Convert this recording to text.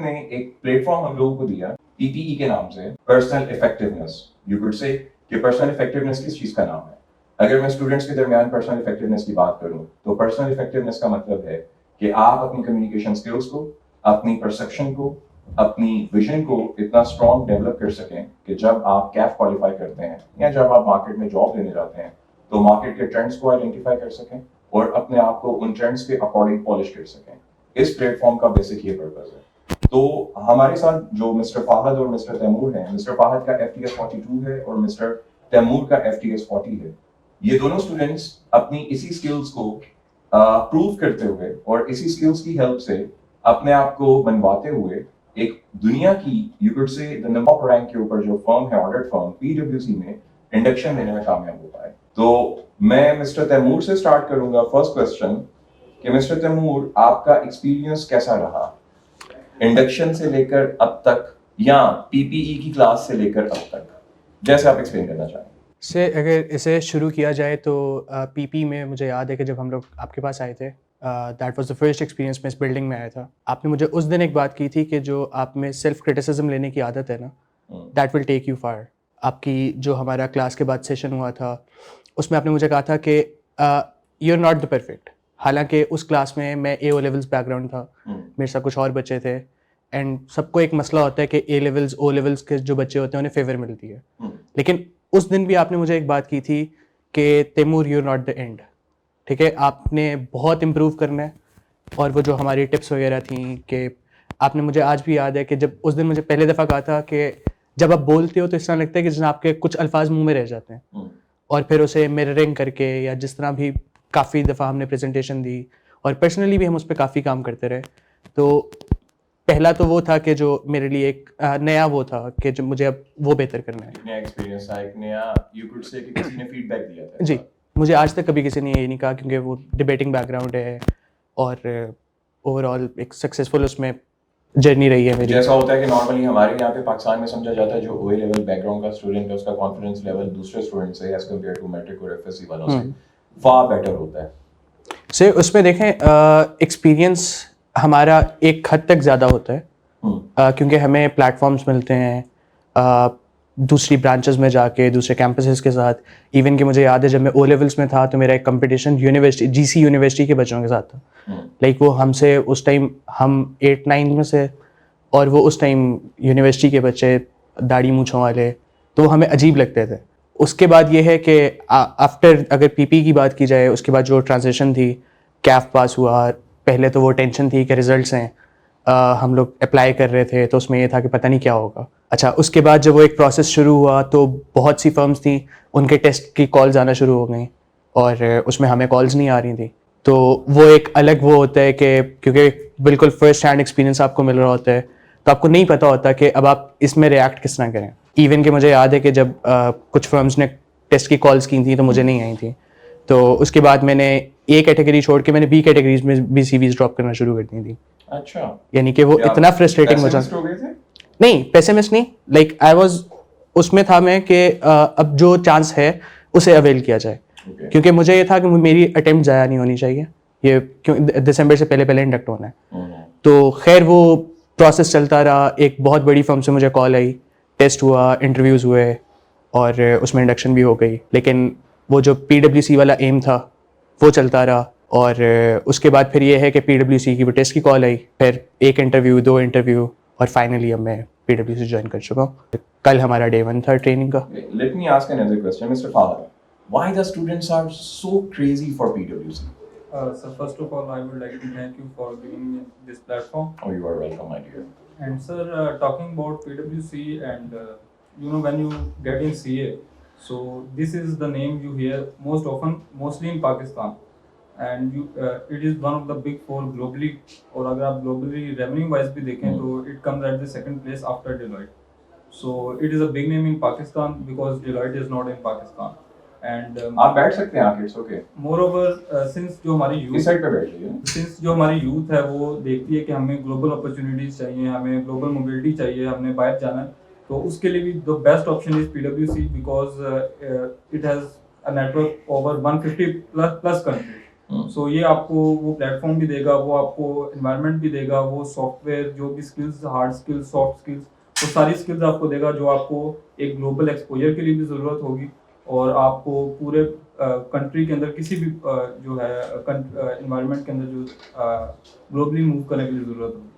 نے ایک plate form ہم لوگوں کو دیا PPE کے نام سے, پرسنل افیکٹونیس. یو کوڈ سے کہ پرسنل افیکٹونیس کس چیز کا نام ہے. اگر میں اسٹوڈنٹس کے درمیان پرسنل افیکٹونیس کی بات کروں تو پرسنل افیکٹونیس کا مطلب ہے کہ آپ اپنی کمیونیکیشن اسکلس کو, اپنی پرسیپشن کو, اپنی ویژن کو اتنا اسٹرانگ ڈیولپ کر سکیں کہ جب آپ کیف کوالیفائی کرتے ہیں یا جب آپ مارکیٹ میں جاب لینے جاتے ہیں تو مارکیٹ کے ٹرینڈس کو آئیڈینٹیفائی کر سکیں اور اپنے آپ کو ان ٹرینڈس کے اکارڈنگ پالش کر سکیں. اس پلیٹ فارم کا بیسک یہ پرپز ہے. تو ہمارے ساتھ جو مسٹر فہد اور مسٹر تیمور ہیں, مسٹر فہد کا FTS 42 ہے اور مسٹر تیمور کا FTS 40 ہے. یہ دونوں اسٹوڈنٹس اپنی اسی اسکلس کو پروو کرتے ہوئے اور اسی اسکلس کی ہیلپ سے اپنے آپ کو بنواتے ہوئے ایک دنیا کی یو کوڈ سے دی نمبر آف رینک کے اوپر جو فرم ہے, آڈٹ فرم PwC میں انڈکشن لینے میں کامیاب ہو پائے. تو میں مسٹر تیمور سے اسٹارٹ کروں گا فرسٹ کوسچن کہ مسٹر تیمور آپ کا ایکسپیرینس کیسا رہا انڈکشن سے لے کر اب تک یا PPE کی کلاس سے لے کر اب تک, جیسے آپ ایکسپلین کرنا چاہیں. سے اگر اسے شروع کیا جائے تو PPE میں مجھے یاد ہے کہ جب ہم لوگ آپ کے پاس آئے تھے, that was the first experience. میں اس بلڈنگ میں آیا تھا. آپ نے مجھے اس دن ایک بات کی تھی کہ جو آپ میں سیلف کرٹیسزم لینے کی عادت ہے نا, that will take you for. آپ کی جو ہمارا کلاس کے بعد سیشن ہوا تھا اس میں آپ نے مجھے کہا تھا کہ you are not the perfect. حالانکہ اس کلاس میں AO لیولس بیک گراؤنڈ تھا, میرے ساتھ کچھ اور بچے تھے, اینڈ سب کو ایک مسئلہ ہوتا ہے کہ A لیولس O لیولس کے جو بچے ہوتے ہیں انہیں فیور ملتی ہے. لیکن اس دن بھی آپ نے مجھے ایک بات کی تھی کہ Taimur you not the end. ٹھیک ہے, آپ نے بہت امپروو کرنا ہے. اور وہ جو ہماری ٹپس وغیرہ تھیں کہ آپ نے مجھے آج بھی یاد ہے کہ جب اس دن مجھے پہلے دفعہ کہا تھا کہ جب آپ بولتے ہو تو اس طرح لگتا ہے کہ جس آپ کے کچھ الفاظ منہ میں رہ جاتے ہیں, اور پھر اسے میررنگ کر کے یا جس طرح بھی کافی دفعہ ہم نے پریزنٹیشن دی اور پرسنلی بھی ہم اس پہ کافی کام کرتے رہے. تو پہلا تو وہ تھا کہ جو میرے لیے ایک نیا وہ تھا کہ جو مجھے اب وہ بہتر کرنا ہے. نیا ایکسپیرینس تھا, ایک نیا یو کوڈ سے کہ کسی نے فیڈ بیک دیا تھا. جی, مجھے آج تک کبھی کسی نے یہ نہیں کہا کیونکہ وہ ڈبیٹنگ بیک گراؤنڈ ہے اور اوور آل ایک سکسیزفل اس میں جرنی رہی ہے میری. جیسا ہوتا ہے کہ نارملی ہمارے یہاں پہ پاکستان میں سمجھا جاتا ہے جو OA لیول بیک گراؤنڈ کا اسٹوڈنٹ ہے اس کا کانفیڈنس لیول دوسرے اسٹوڈنٹ سے ایز کمپیئر ٹو میٹرک اور FSC والوں سے فار بیٹر ہوتا ہے. سے اس میں دیکھیں ایکسپیرینس ہمارا ایک حد تک زیادہ ہوتا ہے کیونکہ ہمیں پلیٹ فارمس ملتے ہیں دوسری برانچز میں جا کے دوسرے کیمپسز کے ساتھ. ایون کہ مجھے یاد ہے جب میں O لیولس میں تھا تو میرا ایک کمپٹیشن یونیورسٹی GC یونیورسٹی کے بچوں کے ساتھ تھا. لائک وہ ہم سے اس ٹائم ہم 8-9 میں سے اور وہ اس ٹائم یونیورسٹی کے بچے داڑھی مونچھوں والے, تو ہمیں عجیب لگتے تھے. اس کے بعد یہ ہے کہ آفٹر اگر PPE کی بات کی جائے اس کے بعد جو ٹرانزیشن تھی, کیف پاس ہوا, پہلے تو وہ ٹینشن تھی کہ ریزلٹس ہیں, ہم لوگ اپلائی کر رہے تھے تو اس میں یہ تھا کہ پتہ نہیں کیا ہوگا. اچھا, اس کے بعد جب وہ ایک پروسیس شروع ہوا تو بہت سی فرمس تھیں ان کے ٹیسٹ کی کالز آنا شروع ہو گئیں اور اس میں ہمیں کالز نہیں آ رہی تھیں. تو وہ ایک الگ وہ ہوتا ہے کہ کیونکہ بالکل فرسٹ ہینڈ ایکسپیرینس آپ کو مل رہا ہوتا ہے تو آپ کو نہیں پتہ ہوتا کہ اب آپ اس میں ریئیکٹ کس طرح کریں. ایون کہ مجھے یاد ہے کہ جب کچھ فرمز نے ٹیسٹ کی کالز کی تھیں تو مجھے نہیں آئی تھیں, تو اس کے بعد میں نے A کیٹیگری چھوڑ کے میں نے B کیٹیگریز میں بھی CVs ڈراپ کرنا شروع کر دی تھی. اچھا, یعنی کہ وہ اتنا فرسٹریٹنگ ہو جاتا. نہیں, پیسمسٹ نہیں, لائک آئی واز اس میں تھا میں کہ اب جو چانس ہے اسے اویل کیا جائے, کیونکہ مجھے یہ تھا کہ میری اٹیمپٹ ضائع نہیں ہونی چاہیے, یہ دسمبر سے پہلے انڈکٹ ہونا ہے. تو خیر وہ پروسیس چلتا رہا. ایک بہت بڑی فرم سے مجھے کال آئی, ٹیسٹ ہوا, انٹرویوز ہوئے اور اس میں انڈکشن بھی ہو گئی. لیکن وہ جو PwC والا ایم تھا وہ چلتا رہا, اور اس کے بعد پھر یہ ہے کہ PwC کی وہ ٹیسٹ کی کال آئی, پھر ایک انٹرویو, 2 انٹرویو, اور فائنلی اب میں PwC جوائن کر چکا ہوں. کل ہمارا Day 1 تھا ٹریننگ کا. Let me ask another question, Mr. Fahad. Why the students are so crazy for PwC? So first of all, I would like to thank you for giving me this platform. Oh, you are welcome, my dear. And sir, talking about PwC and when you get in CA, so this is the name you hear most often, mostly in Pakistan. And it is one of the big 4 globally, اور اگر آپ globally revenue wise بھی دیکھیں تو it comes at the second place after Deloitte. So it is a big name in Pakistan because Deloitte is not in Pakistan. And آپ بیٹھ سکتے ہیں آخر, اوکے. moreover since جو ہماری اس سائڈ پہ بیٹھیے. since جو ہماری یوتھ ہے وہ دیکھتی ہے کہ ہمیں گلوبل اپرچونیٹیز چاہیے, ہمیں گلوبل موبلٹی چاہیے, ہم نے باہر جانا ہے, تو اس کے لیے بھی the best option is PwC because it has a network over 150 plus countries. سو یہ آپ کو وہ پلیٹ فارم بھی دے گا, وہ آپ کو انوائرمنٹ بھی دے گا, وہ سافٹ ویئر جو بھی skills, hard skills, soft skills, وہ ساری اسکلز آپ کو دے گا جو آپ کو ایک گلوبل ایکسپوجر کے لیے بھی ضرورت ہوگی, اور آپ کو پورے کنٹری کے اندر کسی بھی جو ہے انوائرمنٹ کے اندر جو گلوبلی موو کرنے کے لیے ضرورت ہوگی.